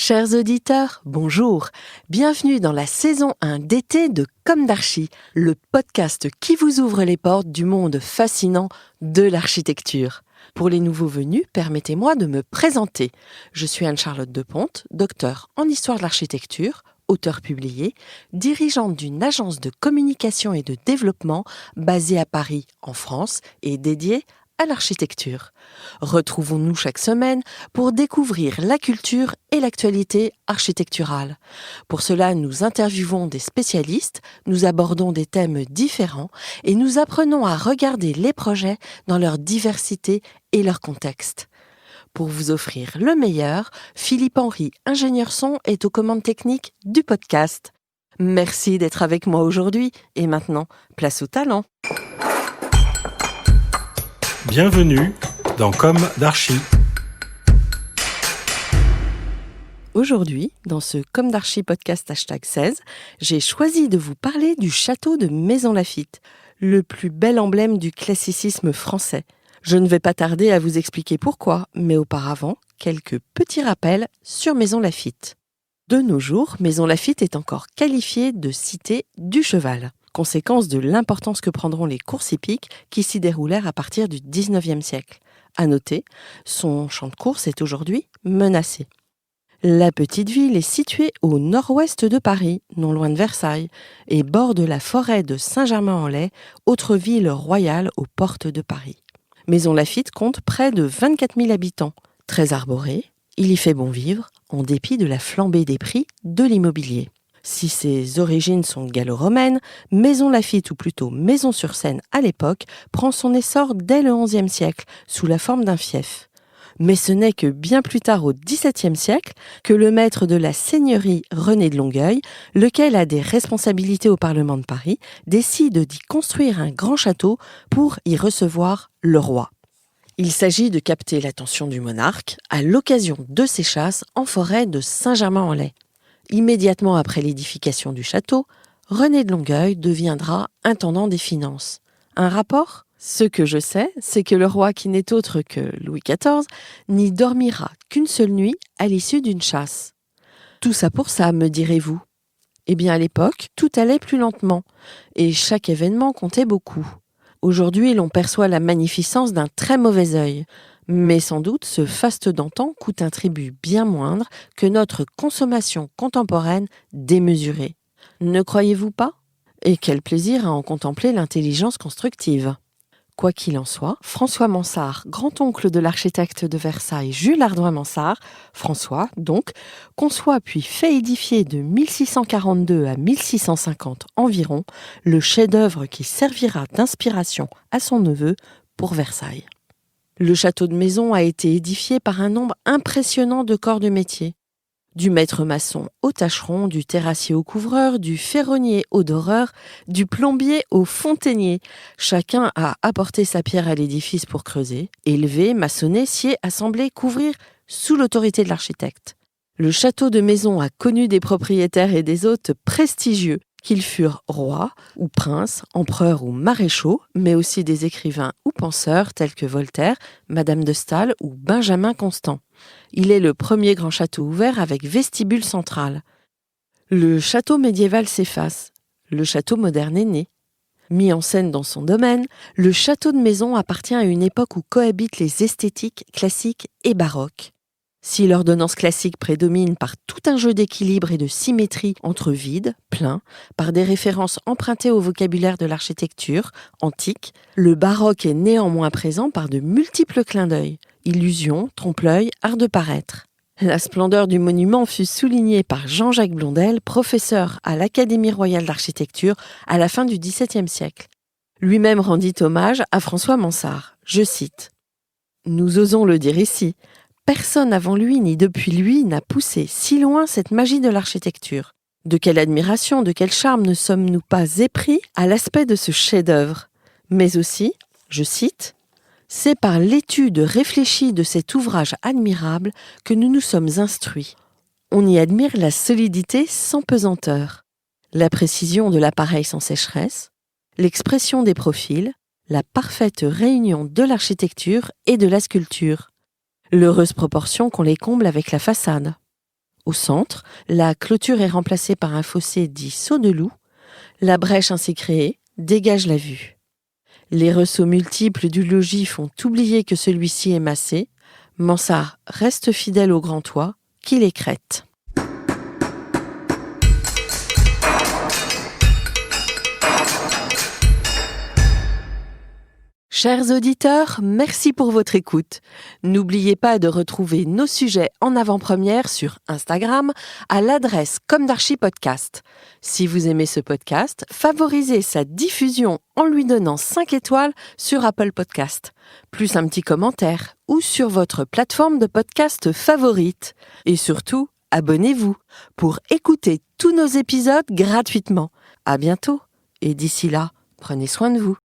Chers auditeurs, bonjour. Bienvenue dans la saison 1 d'été de Comme d'Archi, le podcast qui vous ouvre les portes du monde fascinant de l'architecture. Pour les nouveaux venus, permettez-moi de me présenter. Je suis Anne-Charlotte Deponte, docteure en histoire de l'architecture, auteure publiée, dirigeante d'une agence de communication et de développement basée à Paris, en France, et dédiée à l'architecture. Retrouvons-nous chaque semaine pour découvrir la culture et l'actualité architecturale. Pour cela, nous interviewons des spécialistes, nous abordons des thèmes différents et nous apprenons à regarder les projets dans leur diversité et leur contexte. Pour vous offrir le meilleur, Philippe Henry, ingénieur son, est aux commandes techniques du podcast. Merci d'être avec moi aujourd'hui et maintenant, place au talent. Bienvenue dans Comme d'Archi. Aujourd'hui, dans ce Comme d'Archi podcast #16, j'ai choisi de vous parler du château de Maisons-Laffitte, le plus bel emblème du classicisme français. Je ne vais pas tarder à vous expliquer pourquoi, mais auparavant, quelques petits rappels sur Maisons-Laffitte. De nos jours, Maisons-Laffitte est encore qualifiée de cité du cheval, conséquence de l'importance que prendront les courses hippiques qui s'y déroulèrent à partir du XIXe siècle. À noter, son champ de course est aujourd'hui menacé. La petite ville est située au nord-ouest de Paris, non loin de Versailles, et borde la forêt de Saint-Germain-en-Laye, autre ville royale aux portes de Paris. Maisons-Laffitte compte près de 24 000 habitants. Très arboré, il y fait bon vivre, en dépit de la flambée des prix de l'immobilier. Si ses origines sont gallo-romaines, Maisons-Laffitte, ou plutôt Maisons-sur-Seine à l'époque, prend son essor dès le XIe siècle, sous la forme d'un fief. Mais ce n'est que bien plus tard au XVIIe siècle que le maître de la seigneurie René de Longueuil, lequel a des responsabilités au Parlement de Paris, décide d'y construire un grand château pour y recevoir le roi. Il s'agit de capter l'attention du monarque à l'occasion de ses chasses en forêt de Saint-Germain-en-Laye. Immédiatement après l'édification du château, René de Longueuil deviendra intendant des finances. Un rapport ? Ce que je sais, c'est que le roi, qui n'est autre que Louis XIV, n'y dormira qu'une seule nuit à l'issue d'une chasse. Tout ça pour ça, me direz-vous ? Eh bien, à l'époque, tout allait plus lentement, et chaque événement comptait beaucoup. Aujourd'hui, l'on perçoit la magnificence d'un très mauvais œil, mais sans doute ce faste d'antan coûte un tribut bien moindre que notre consommation contemporaine démesurée. Ne croyez-vous pas ? Et quel plaisir à en contempler l'intelligence constructive. Quoi qu'il en soit, François Mansart, grand-oncle de l'architecte de Versailles Jules Hardouin-Mansart, François donc, conçoit puis fait édifier de 1642 à 1650 environ le chef-d'œuvre qui servira d'inspiration à son neveu pour Versailles. Le château de Maisons a été édifié par un nombre impressionnant de corps de métier. Du maître maçon au tâcheron, du terrassier au couvreur, du ferronnier au doreur, du plombier au fontainier. Chacun a apporté sa pierre à l'édifice pour creuser, élever, maçonner, scier, assembler, couvrir, sous l'autorité de l'architecte. Le château de Maisons a connu des propriétaires et des hôtes prestigieux, qu'ils furent rois ou princes, empereurs ou maréchaux, mais aussi des écrivains ou penseurs tels que Voltaire, Madame de Staël ou Benjamin Constant. Il est le premier grand château ouvert avec vestibule central. Le château médiéval s'efface, le château moderne est né. Mis en scène dans son domaine, le château de Maisons appartient à une époque où cohabitent les esthétiques classiques et baroques. Si l'ordonnance classique prédomine par tout un jeu d'équilibre et de symétrie entre vide, plein, par des références empruntées au vocabulaire de l'architecture antique, le baroque est néanmoins présent par de multiples clins d'œil, illusions, trompe-l'œil, art de paraître. La splendeur du monument fut soulignée par Jean-Jacques Blondel, professeur à l'Académie royale d'architecture à la fin du XVIIe siècle. Lui-même rendit hommage à François Mansart. Je cite : « Nous osons le dire ici, personne avant lui ni depuis lui n'a poussé si loin cette magie de l'architecture. De quelle admiration, de quel charme ne sommes-nous pas épris à l'aspect de ce chef-d'œuvre ? Mais aussi, je cite, « c'est par l'étude réfléchie de cet ouvrage admirable que nous nous sommes instruits. On y admire la solidité sans pesanteur, la précision de l'appareil sans sécheresse, l'expression des profils, la parfaite réunion de l'architecture et de la sculpture. L'heureuse proportion qu'on les comble avec la façade. Au centre, la clôture est remplacée par un fossé dit saut de loup. La brèche ainsi créée dégage la vue. Les ressauts multiples du logis font oublier que celui-ci est massé. Mansart reste fidèle au grand toit qui l'écrète. Chers auditeurs, merci pour votre écoute. N'oubliez pas de retrouver nos sujets en avant-première sur Instagram à l'adresse Comme d'Archi Podcast. Si vous aimez ce podcast, favorisez sa diffusion en lui donnant 5 étoiles sur Apple Podcast, plus un petit commentaire ou sur votre plateforme de podcast favorite. Et surtout, abonnez-vous pour écouter tous nos épisodes gratuitement. À bientôt et d'ici là, prenez soin de vous.